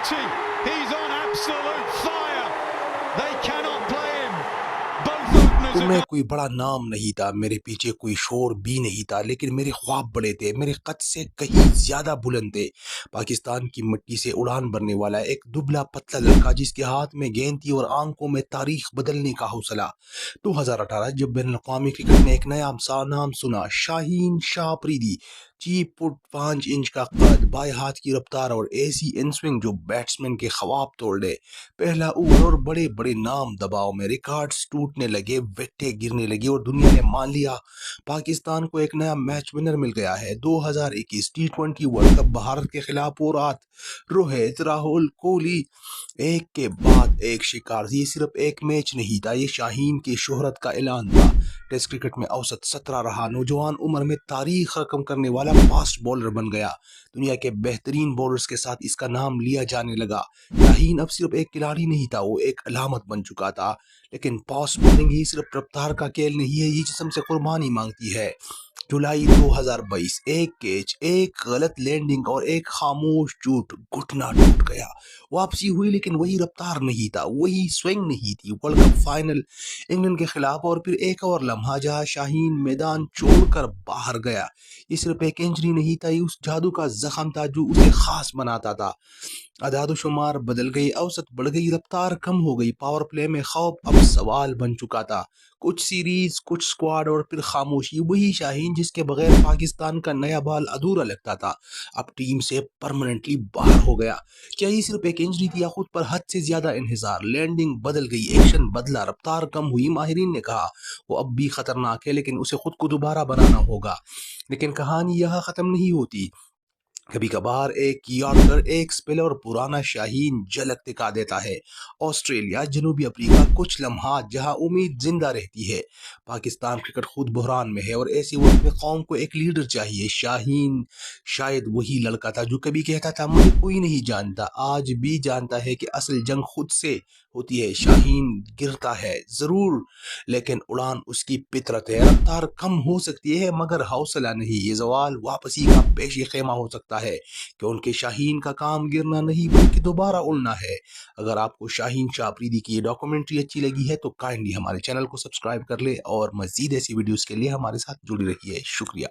beauty. He's on absolute fire. They cannot play him. Both openers تو have میں got کوئی بڑا نام نہیں تھا، میرے پیچھے کوئی شور بھی نہیں تھا، لیکن میرے خواب بڑے تھے، میرے قد سے کہیں زیادہ بلند تھے۔ پاکستان کی مٹی سے اڑان بھرنے والا ایک دبلا پتلا لڑکا جس کے ہاتھ میں گیند تھی اور آنکھوں میں تاریخ بدلنے کا حوصلہ۔ 2018 جب بین الاقوامی کرکٹ نے ایک نیا نام سنا، شاہین شاہ آفریدی، 6 فٹ 5 انچ کا قد، بائیں ہاتھ کی رفتار اور ایسی ان سوئنگ جو بیٹسمین کے خواب توڑ دے۔ پہلا اوور اور بڑے بڑے نام دباؤ میں، ریکارڈز ٹوٹنے لگے، وکٹیں گرنے لگی اور دنیا نے مان لیا پاکستان کو ایک نیا میچ ونر مل گیا ہے۔ 2021 ٹی 20 ورلڈ کپ بھارت کے خلاف پورات روہت راہل کوہلی ایک کے بعد ایک شکار۔ یہ صرف ایک میچ نہیں تھا، یہ شاہین کی شہرت کا اعلان تھا۔ ٹیسٹ کرکٹ میں اوسط 17 رہا، نوجوان عمر میں تاریخ رقم کرنے والا فاسٹ بولر بن گیا۔ دنیا کے بہترین بولرز کے ساتھ اس کا نام لیا جانے لگا۔ شاہین اب صرف ایک کھلاڑی نہیں تھا، وہ ایک علامت بن چکا تھا۔ لیکن فاسٹ بولنگ ہی صرف رفتار کا کھیل نہیں ہے، یہ جسم سے قربانی مانگتی ہے۔ جولائی 2022، ایک کیچ، ایک غلط لینڈنگ اور ایک خاموش چوٹ، گھٹنا ٹوٹ گیا۔ واپسی ہوئی لیکن وہی رفتار نہیں تھا، وہی سوئنگ نہیں تھی۔ ورلڈ کپ فائنل انگلینڈ کے خلاف اور پھر ایک اور لمحہ جہاں شاہین میدان چھوڑ کر باہر گیا۔ یہ صرف ایک انجری نہیں تھا، یہ اس جادو کا زخم تھا جو اسے خاص بناتا تھا۔ اعداد و شمار بدل گئی، اوسط بڑھ گئی، رفتار کم ہو گئی، پاور پلے میں خوف اب سوال بن چکا تھا۔ کچھ سیریز، کچھ سکواڈ اور پھر خاموشی۔ وہی شاہین جس کے بغیر پاکستان کا نیا بال ادھورا لگتا تھا، اب ٹیم سے پرماننٹلی باہر ہو گیا۔ کیا یہ صرف ایک انجری تھی یا خود پر حد سے زیادہ انحصار؟ لینڈنگ بدل گئی، ایکشن بدلا، رفتار کم ہوئی۔ ماہرین نے کہا وہ اب بھی خطرناک ہے لیکن اسے خود کو دوبارہ بنانا ہوگا۔ لیکن کہانی یہاں ختم نہیں ہوتی۔ کبھی کبھار ایک یارکر، ایک سپلر اور پرانا شاہین جھلک دکھا دیتا ہے۔ آسٹریلیا، جنوبی افریقہ، کچھ لمحات جہاں امید زندہ رہتی ہے۔ پاکستان کرکٹ خود بحران میں ہے اور ایسے وقت میں قوم کو ایک لیڈر چاہیے۔ شاہین شاید وہی لڑکا تھا جو کبھی کہتا تھا مجھے کوئی نہیں جانتا، آج بھی جانتا ہے کہ اصل جنگ خود سے ہوتی ہے۔ شاہین گرتا ہے ضرور لیکن اڑان اس کی فطرت ہے۔ رفتار کم ہو سکتی ہے مگر حوصلہ نہیں۔ یہ زوال واپسی کا پیش خیمہ ہو سکتا ہے کیونکہ شاہین کا کام گرنا نہیں بلکہ دوبارہ اڑنا ہے۔ اگر آپ کو شاہین شاہ آفریدی کی یہ ڈاکومنٹری اچھی لگی ہے تو کائنڈلی ہمارے چینل کو سبسکرائب کر لے اور مزید ایسی ویڈیوز کے لیے ہمارے ساتھ جڑی رہیے۔ شکریہ۔